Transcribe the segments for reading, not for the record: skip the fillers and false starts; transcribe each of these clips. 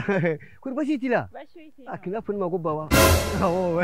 Kuri basi tila. Akina pun mau bawa. Oh.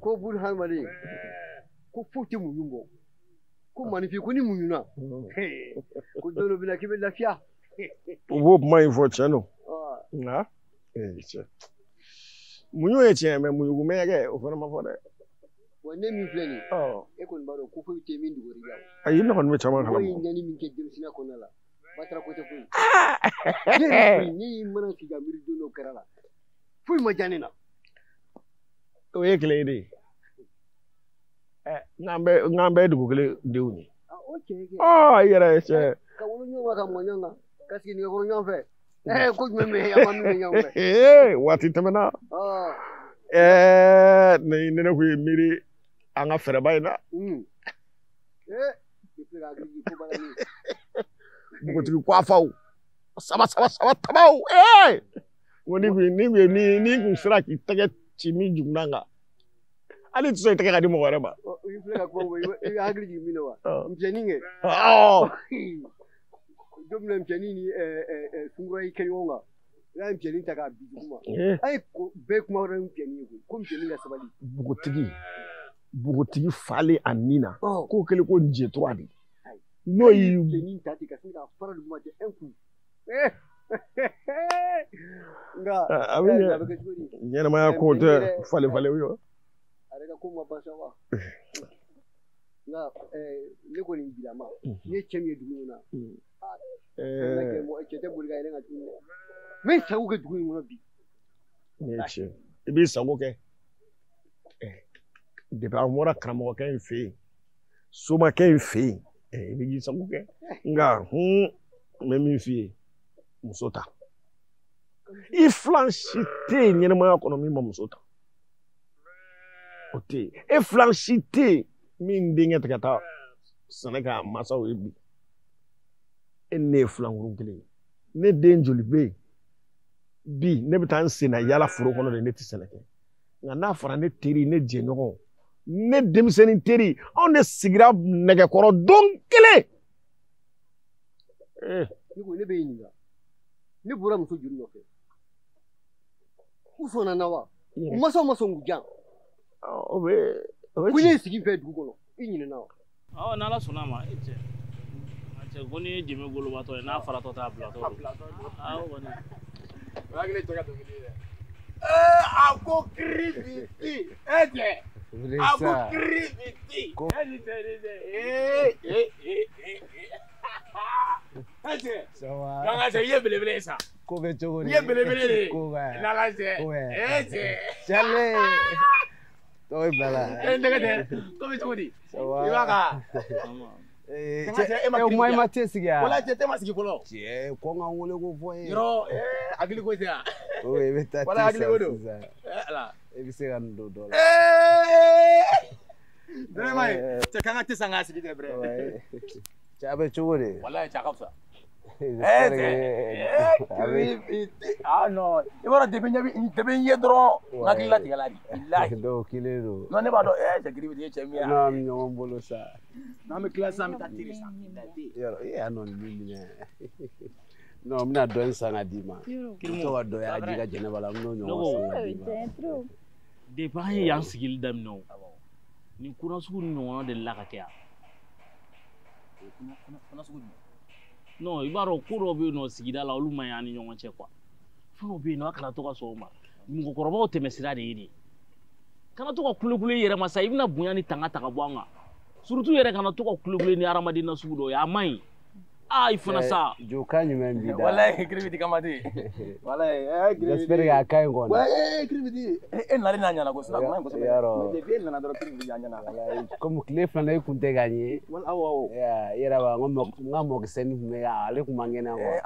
Ko Burhan Mali. Ko futi munyumbo. Ko manifi ko ni munyuna. Ko dolo bila kibe lafia. Wo mai vochano. Na? Che. Munyo eche me munyu me yake ofana mafode. Wanne mi fleni. E kon baro ko fu te min dugori yawo. Ayi no kon me chama kala. Ko nyani min ke dem sina konala. Batra ko te fu. Ni mana ki ga miri dono karala. Fu ma janina. O ye kile de. Ngambe dugule deuni. Okay. Yere che. Ka wonu nyoma ka monyanga. Kasi ni ko nyomfe. Ko me ya mami nyomfe. Wati temena. Ne ko miri anga fere bayna. Buko ti kwa fawo. Sama tabau. Ni ku sira ki tege chimi junganga. Ali tso tege kadi mo waraba. Iflega ko we agri jimino wa. Mjeninge. Domle mjenini sungrai kenyonga. La mjenin taka bijuma. Ai ko be kuma ran mjenini ko mjeninga sabali. Bugotigi fale anina. Ko kele ko nje to adi. No yi mjenin tati ka singa fara du mate enku. Nga nyana ma ko te fale yo. Arega ko ma basawa. Nga le ko ni bilama. Ni chemie dumuna. Ke mo echete bulga ile ngati. Me sawu ke dugu mo bi. Neche. Ibi sawu ke. De ba mora kramo ke nfi. Suma ke nfi. Ibi sawu ke. Nga me mi nfi. Musota. Iflanchité nyene ma economy ma musota. Ote. Iflanchité min dinga takata Senegal masa webi. Ene flanguru kele. Ne denjoli be. Bi ne bitan sena yala furo kono de ne ti Senegal. Nga na fara ne teri ne jenyo. Ne demiseni teri on ne sigira nege koro donkele. Ni ko ne be yinga. Ni bura muso juru no fe. Usona nawa. Maso ngujan. Obe. Kunye sigi fe dugu kono. Inyine nawa. Nala sona ma eche. Ache goni jeme golo bato na fara to ta plateau. Woni. Wagile toka to gile. Ako kribiti. Eje. Ako kribiti. Eje. Sawa. Nanga se ye bele sa. Ko be jogo ni. Ye bele. Ko ga. Nanga se. Eje. Chale. Toy bala. Ndega de. Ko be jogo ni. Sawa. Ibaka. Moi ma tesi ga. Wala je tema sigi folo. Je ko nga wole ko foye. Yoro agili ko tia. Oui, mais ta Wala agili ko do. Ala. E bi se ga ndo do. Dere mai, te kanga te sanga sigi de bre. Ja be chore. Wala ja kapsa. No, ibara debe yedro ngakila tigalari. Billahi. Do kilero. No ne ba do je gribi de chemia. No mi no mbolo sa. Na me class am ta tiri sa. Yoro, anon mi ne. No, mi na do nsanga dima. To wa do ya jiga jene bala no nyo. De ba yan sigil dam no. Ni kuna sugu no de la ka kya. Kuna sugu. No, i b'a dɔn ko dɔw bɛ yen nɔ sigida la olu man ɲi an ni ɲɔgɔn cɛ quoi. Fɛn dɔw bɛ yen nɔ a kana to ka sɔn o ma. Mɔgɔkɔrɔbaw tɛmɛsira de ye nin ye. Kana to ka kulekule i yɛrɛ ma sa i bɛna bonya ni tanga ta ka bɔ an kan. Surtout yɛrɛ kana to ka kulekule ni hadamaden na sugu dɔw ye a man ɲi. I fana sa. Jo ka ɲuman bi da. Wallahi gribidi kamadi. Wallahi gribidi. J'espère que ka ngona. Wallahi gribidi. Nari na nyana ko sina ko sina. Yaro. De bien na doro gribidi nyana. Wallahi comme clé fana i kunte gagné. Wal awo. Ya yera ba ngamo kiseni me ale kumangena ko.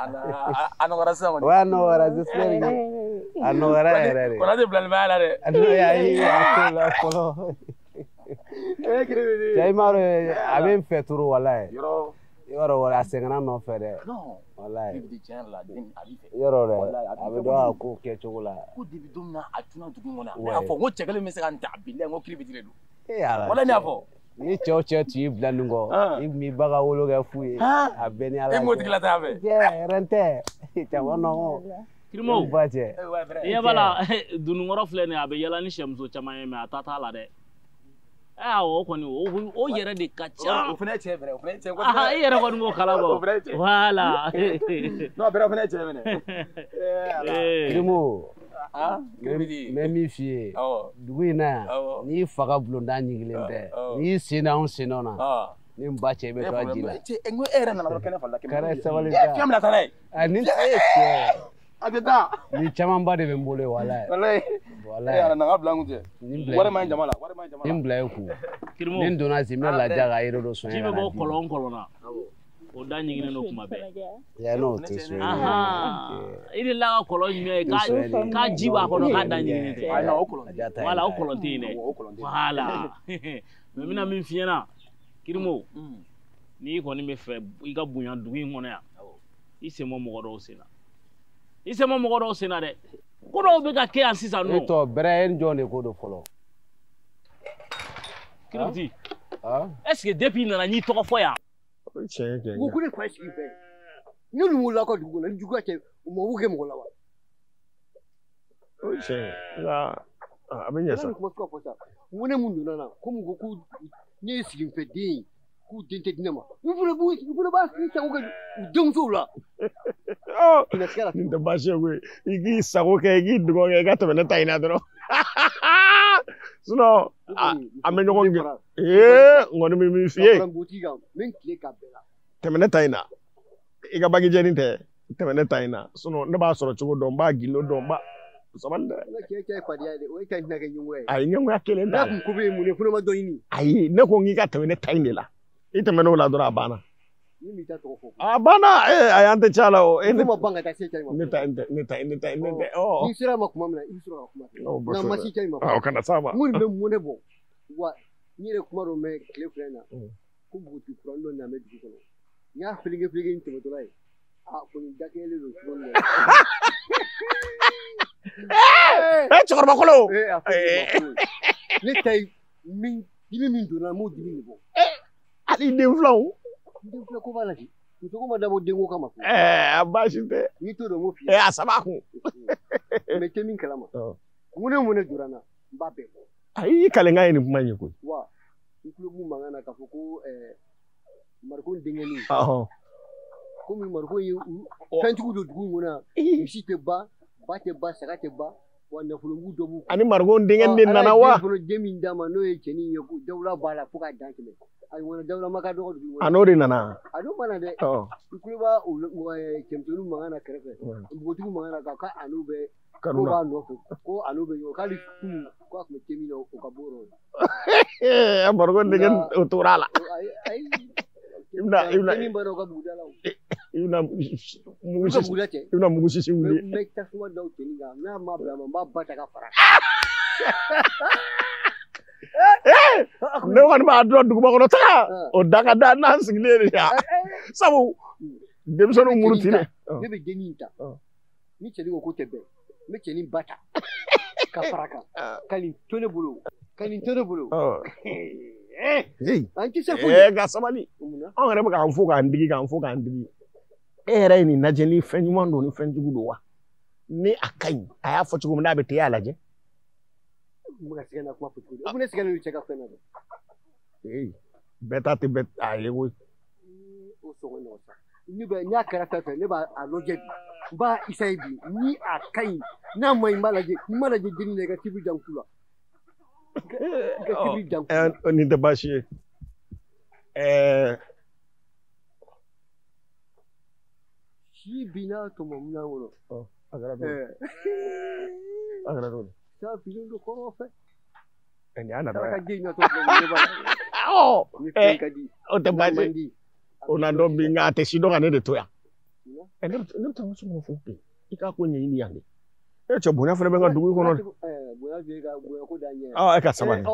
Ano garasa ngoni. Wa no wara j'espère que. Ano wara rere. Kona de plan bala de. Ano ya yi la polo. Gribidi. Jai maro aben feturu wallahi. Yoro. Yoro wala sengana no fere. Non. Wallahi. Gribidi chen la din abi fe. Yoro re. Abe do ko ke chogola. Ko dibi domna atuna dugu ngona. Na fo ngo chegale me se kan ta bile ngo gribidi le do. Yara. Wala ni afo. Ni choche tu iblanungo. Mi baga wolo ga fuye. Abeni ala. E moti kila ta be. Yeah, rente. Tawono. Kirimo. Baje. Iya bala dunungoro filɛ nin ye a bɛ yala ni sɛmuso caman ye mais a ta t'a la dɛ. O kɔni o yɛrɛ de ka ca. O fana cɛ fɛnɛ, o fana cɛ. I yɛrɛ kɔni b'o kalama. Voilà. Non, bɛrɛ fana cɛ fɛnɛ. Kirimo. Gribidi. Mɛ min f'i ye. Dugu in na yan. N'i faga bulonda ɲigilen tɛ. N'i sen na anw sennɔ na. Ni n ba cɛ i bɛ to a ji la. N ko e yɛrɛ nana dɔrɔn kɛnɛ fala. Kɛrɛ sabali ta. Fɛn mina taa n'a ye. Ni cɛ. A tɛ taa. Ni camanba de bɛ n bolo ye walayi. Walayi. Walayi. Yàrá nanga bila n kun cɛ. Wari ma ɲi jama la. Wari ma ɲi jama la. Ni n bila e kun. Kirimo. Ni n donna sen n bɛ laja ka yiri dɔ sɔn Ji bɛ bɔ kɔlɔn kɔlɔn na. O da ɲiginnen don kuma bɛɛ. Ya n'o tɛ so ye. I de la ka kɔlɔn ɲuman ye k'a ji b'a kɔnɔ k'a da ɲiginnen tɛ. Ayi o kɔlɔn tɛ. Voilà o kɔlɔn tɛ yen dɛ. Voilà. Mais n bɛna min f'i ɲɛna Kirimo. N'i kɔni bɛ fɛ i ka bonya dugu in kɔnɔ yan. I sen bɔ mɔgɔ dɔw sen na. I sen bɔ mɔgɔ dɔw sen na dɛ. Ko dɔw bɛ ka kɛ yan sisan nɔ. E tɔ bɛrɛ e jɔn de ko don fɔlɔ. Kiribiti. Est-ce que depuis i nana n y'i tɔgɔ fɔ yan. Ko ko ne fa sigi fɛ. Ni numu la ka dugu la ni juguya cɛ u ma kɛ mɔgɔ la wa. O tiɲɛ nka a bɛ ɲɛ sa. Kuma ka fɔ sa. N ko ne mun donna na ko mun ko k'u ne ye siginfɛ den ye k'u den tɛ di ne ma. U fana b'a sigi sago kɛ u denmusow la. Nin tɛ baasi ye koyi i k'i sago kɛ i k'i dɔgɔ kɛ i ka tɛmɛ ne ta in na dɔrɔn. Sinon an bɛ ɲɔgɔn gɛn. N kɔni bɛ min f'i ye. Tɛmɛ ne ta in na i ka bagi jɛni tɛ tɛmɛ ne ta in na sinon ne b'a sɔrɔ cogo dɔn n b'a gindo dɔn n b'a sabali dɛ. Ayi ɲɛngoya kelen t'a la. Ayi ne ko n k'i ka tɛmɛ ne ta in de la i tɛmɛn'o la dɔrɔn a banna. A banna a y'an tɛ ca la o. Ne ta in tɛ. N'i sera ma kuma min na i bɛ sɔrɔ ka kuma kɛ. Nka ma si cɛ in ma. O kana s'a ma. N kɔni bɛ mun de bɔ wa n yɛrɛ kuma dɔ mɛn tile fila in na ko bugoti kuran dɔ nana dugu kɔnɔ n y'a filike n tɛmɛtɔla ye kɔni da kelen don cogo min na. Cɛkɔrɔba kolo. Ne ta ye dimi min donna n m'o dimi de bɔ. Hali den filaw. Den fila ko b'a la muso ma dabɔ denko kama. A baasi tɛ. N'i t'o dɔn n b'o f'i ye. A saba kun. Mɛ tɛ min kalama. Mun ne donna na n b'a bɛɛ bɔ. Ayi kalenkan ye nin kuma in ye koyi. Wa n tulo b'u mankan na k'a fɔ ko Mariko denkɛnin. Komi Mariko ye fɛnjugu don dugu in kɔnɔ yan misi tɛ ban ba tɛ ban saga tɛ ban wa nafolomugu dɔ b'u. Ani Mariko denkɛ de nana wa. Ala ye den min d'a ma n'o ye cɛnin ye ko Dawula b'a la fo k'a dan tɛmɛ. Ayi Dawula ma ka dɔgɔ dugu in kɔnɔ. A n'o de nana. A n'o ma na dɛ. I tulo b'a cɛmisɛnninw mankan na kɛrɛfɛ npogotigiw mankan na k'a a n'u bɛ. Ko b'a nɔfɛ ko a n'u bɛ ɲɔgɔn k'ale kun ko a tun bɛ te min na o ka bɔ o la. Mariko denkɛ o tora a la. Ni baro ka budala. Ibna mugu sisi wuli. Me tasuma daw teninga na ma bla ma bata ka fara. Ne wani ba do dugu ba ko ta o daga da nan sigle ya sabu dem sonu murutine ne be geninta ni celi ko tebe me celi bata ka faraka kalin tone bulu anti se ko ga samani on re ba kan fo kan digi ni najeni fen yuma ndo ni fen jugu do wa ni akai aya fo tugo na be te ya laje muga sigana kuma futu abune sigana ni cheka fena do beta te bet ayewo o so no sa ni ba nya karata fe ni ba aloje ba isaibi ni akai na mai malaje gini ne ga tibi jankula ga tibi jankula ni de bashi shi bina to mamna woro agara do sa filin do ko fe ni ana ka ba gi na to ni ba ni ka di o te bashi ona ndo binga te sido ga ne de to ya ne to so mo fu ika ko nyi ni yange cho bunya fere benga dugu kono bunya vega bunya ko danye e ka samani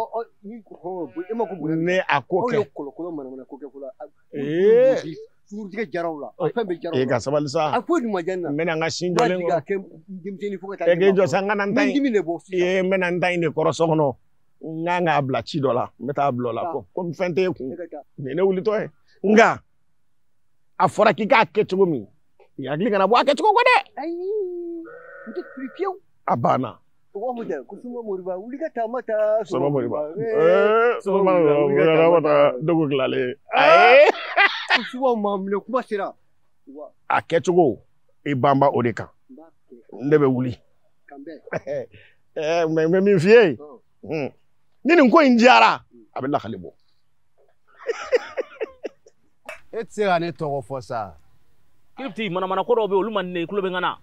ni ko bu e ma ko bunya ne akoke ko mana ko ke fula e jarawla fa be jarawla e ka samali sa afodi majanna mena nga sinjo le ga ke dimteni fuka ta e ge jo sanga nan tai dimi ne bo e mena ntai ne koro sokono nga abla chi dola meta ablola ko mi fente ku ne wuli to e nga afora ki ga ke chugumi ya gli kana bo ke chugo ko de ai ndi pripio abana wa mu da kusuma moriba wuli ka ta mata sama moriba sama mata dogo glale ai kusuma mamle kuma sira a ke chugo e bamba odeka ndebe wuli kambe me mi fie nini nko injara abella khalibo etse ane togo fosa Kripti mana ko robe olu manne kulo be ngana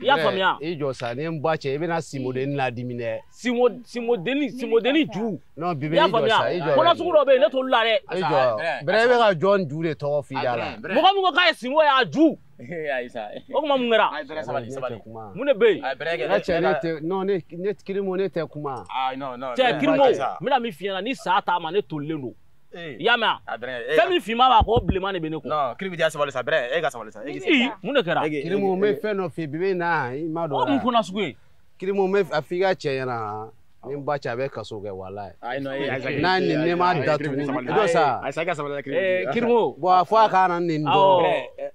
ya famia e jo sa ne mbache e be na simodeni na dimine simodeni ju no bibe e jo sa e jo kola su robe ne to lare e jo bere be ga John Jure togo fi dala mo ko ka simo ya ju Aisa o ko mamngera ai bere sabali mune be ai bere na chere te no ne kirimo ne te kuma no te kirimo mina mi fiana ni sa ta ma ne to leno yama femi fima ba ko blema ne be ne ko no kribi dia sabali sa bere e ga sabali sa mune kera kirimo me fe no fi bibe na ma do o mun kuna sugwe kirimo me afiga cheyana ni mbacha be kaso ge wallahi ai no na ni ne ma datu do sa ai sa ga sabali kribi kirimo bo afa kana ni ndo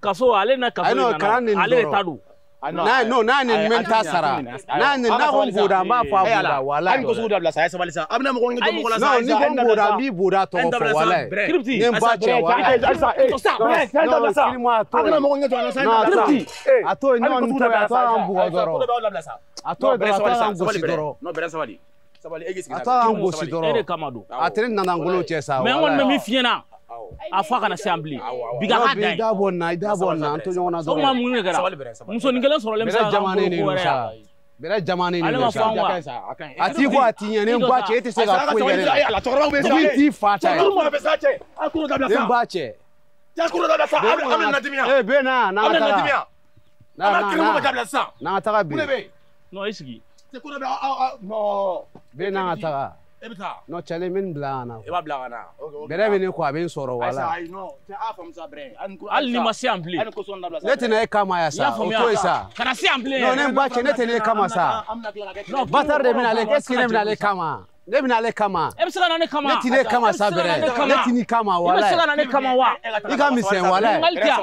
kaso ale na kaso na ale tadu na no na ni menta sara na ni na ko boda ma fa boda wallahi ai ko su da bla sa sabali sa abna mo ko ngi mo ko la sa no ni ko boda bi boda to ko wallahi kripti ni mbacha wallahi abna mo ko ngi to na sa kripti ato ni on to ato an bugo doro ato an bugo doro no bere sabali egi sigina ato an bugo doro ene kamado atene nana ngolo chesa mais on me fiena afa kana assembly biga hada da bonna anto nyona so ma mun ngara muso ningelen soro lem sa jamane ni sa bere jamane ni sa ati ko atinya ne mbache ete se ga ko yere ala toro be sa ti fata turma be sa che akuro da sa mbache ja kuro da sa amna nadimia eh be na amna nadimia na kirimo da bla sa na taka bi no isigi te kuro be no be na taka ebita no chale min blana e ba bla na bere be ne ko abin soro wala ai no te afam sa bre al ni ma assembly an ko son da bla sa nete ne kama ya sa o to isa kana assembly no ne mbache nete ne kama sa no batar de mina le eski ne mina le kama ne mina le kama e bisala na ne kama nete ne kama sa bere nete ni kama wala e bisala na ne kama wa iga misen wala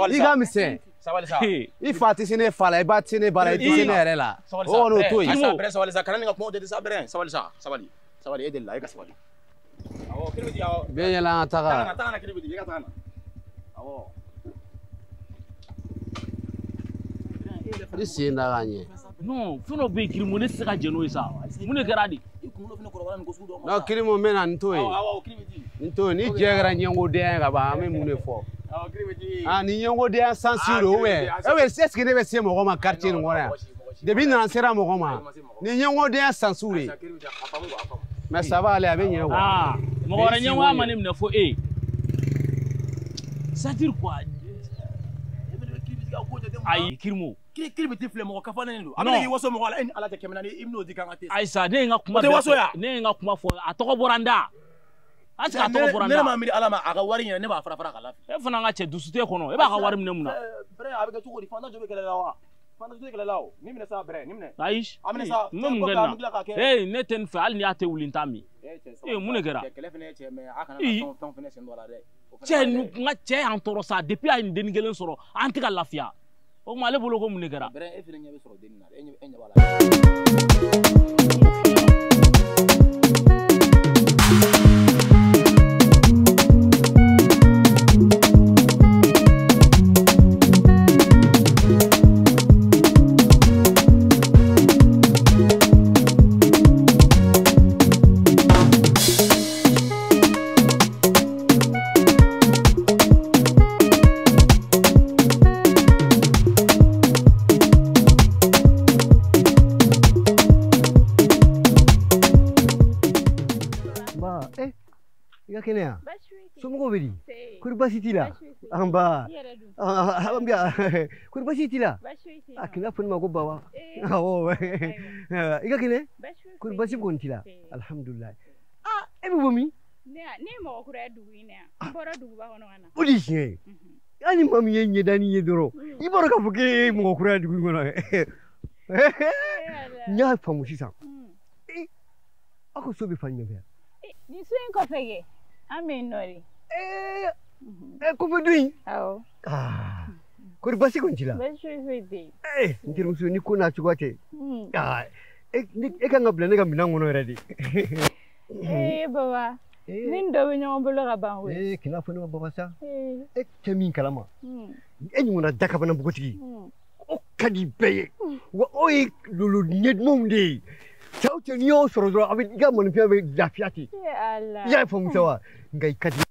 iga misen sabali sa ifati sine fala iba sine bara sine erela o no to isa bre sabali sa kana ko de sa bre sabali edella e ka sabali awo kirbi dia be yela taka tana kirbi dia tana awo isi na ganye no funo be kirimo ne sika jeno isa mune garadi no kirimo mena ntoyi awo kirbi di ntoyi ni jegra nyengo de ga ba me mune fo awo kirbi di ni nyengo de sansiro we e we seski ne be se mo ma quartier ngora debi na sera mo ma ni nyengo de sansure mais ça va aller avec nyengo mo wara nyengo amane mne fo C'est-à-dire quoi? Aïe, Kirimo. Qui bɛ tɛ filɛ mɔgɔ kafanen don. A bɛ k'i waso mɔgɔ la, e ni Ala cɛ kɛmɛ naani, i bɛn'o di kan ka te. Aïssa, ne ye n ka kuma O tɛ waso ya? ne ye n ka kuma fɔ, a tɔgɔ bɔra n da. Est-ce que a tɔgɔ bɔra n da? Ne m'a miiri Ala ma, a ka wari ɲɛna, ne b'a fara fara ka lafi. E fana ka cɛ dusu tɛ kɔnɔ, e b'a ka wari minɛ mun na? Brɛ, a bɛ kɛ cogo di? Fantan jo bɛ kɛlɛ la wa? Fantan jo bɛ kɛlɛ la o. Ni minɛ sa, brɛ, ni minɛ. Ayi, A minɛ sa. n bɛ mun kɛ nin na? Ne tɛ nin fɛ, hali ni y'a tɛ wuli n t'a min. Mun de kɛra? Kɛlɛ fɛnɛ ye cɛ mais a kana fɛn fɛnɛ sen dɔ la dɛ. Cɛ, n ka cɛ y'an tɔɔrɔ sa depuis a ye nin denni kelen sɔrɔ, an tɛ ka lafiya. O tuma ale bolo ko mun de kɛra? Brɛ, e fɛnɛ ɲɛ bɛ sɔrɔ denni na, e ɲɛ b'a la. Kenya somogɔw bɛ di kori basi t'i la an ba an bɛ kori basi t'i la a kina fɔ ne ma ko baba awɔ i ka kɛnɛ kori basi kɔni t'i la alhamdulilayi e bɛ bɔ min ne ye mɔgɔ kura ye dugu in na yan n bɔra duguba kɔnɔ ka na o de ye tiɲɛ ye hali maa min ye ɲɛdani ye dɔrɔn i b'a dɔn k'a fɔ k'e ye mɔgɔ kura ye dugu in kɔnɔ n y'a faamu sisan aw ka so bɛ fan jumɛn fɛ nin so in kɔfɛ kɛ an bɛ yen nɔ de kɔfɛ dun in awɔ kori basi kɔni t'i la basi foyi tɛ yen n terimuso ni ko n'a cogoya tɛ e kan ka bila ne ka minɛn kɔnɔ yɛrɛ de baba ni dɔ bɛ ɲɔgɔn bolo ka ban koyi kina fɔ ne ma baba sa e tɛ min kalama e ɲɔgɔnna dakabana npogotigi o ka di bɛɛ ye wa o ye lolo ɲɛdumanw de ye cɛ o cɛ n'i y'o sɔrɔ dɔrɔn a bɛ i ka mɔnifɛn bɛ lafiya ten i y'a faamu sa wa nka i ka di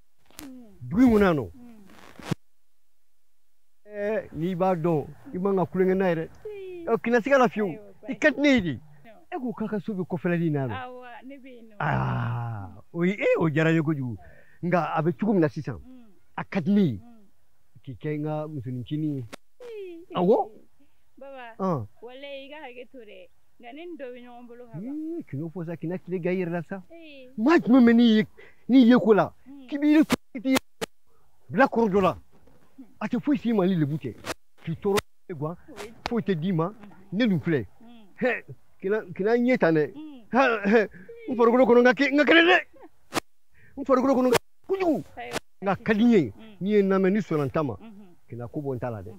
dugu in kɔnɔ yan nɔ n'i b'a dɔn i man ka kulonkɛ n'a ye dɛ kina siga la fiyewu i ka di ne ye de e ko k'a ka so bɛ kɔfɛlɛli na o ye o diyara n ye kojugu nka a bɛ cogo min na sisan a ka di ne ye k'i kɛ n ka musoninncinin ye awɔ baba walayi i ka hakɛ to dɛ nka ni dɔ bɛ ɲɔgɔn bolo ka ban k'o fɔ sa k'i na tile ga i yɛrɛ la sa maa jumɛn bɛ n'i ye ko la k'i b'i bila kɔrɔ dɔ la a tɛ foyi s'i ma ni lebu tɛ k'i tɔɔrɔ guwan foyi tɛ d'i ma ne dun filɛ kina ɲɛ tan dɛ n farikolo kɔnɔ n ka kɛnɛ dɛ n farikolo kɔnɔ kojugu nka ka di n ye n'i ye n lamɛn ni sɔnna n ta ma kina ko bɔ n ta la dɛ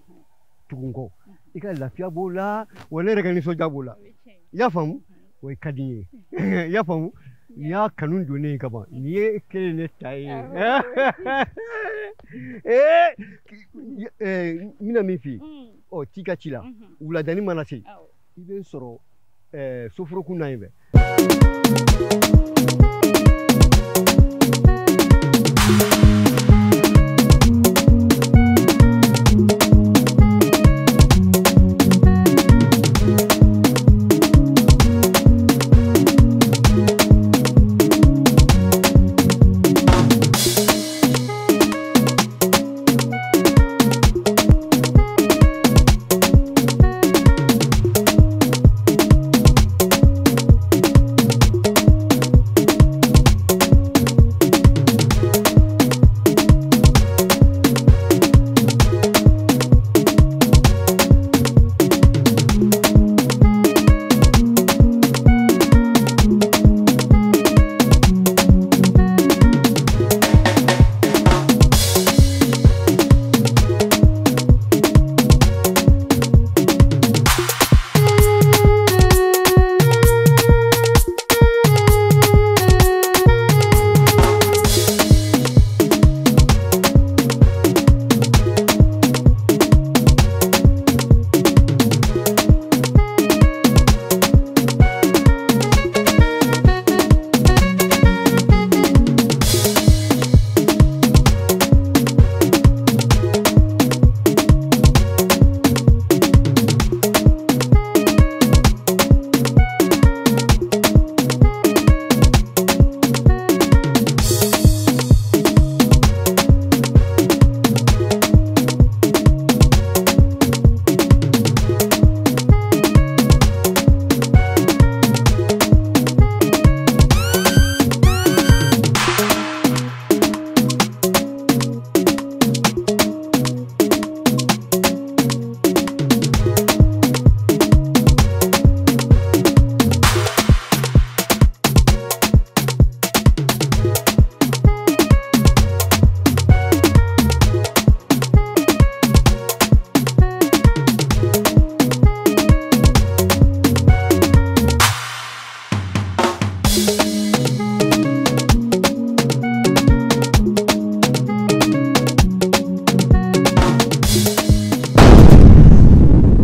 tugun kɔ i ka lafiya b'o la wa ne yɛrɛ ka nisɔndiya b'o la i y'a faamu o ka di n ye i y'a faamu nin y'a kanu don ne ye ka ban nin ye kelen ne ta ye n bɛna min f'i ye t'i ka ci la wuladani mana se i bɛ n sɔrɔ soforokun na yen bɛ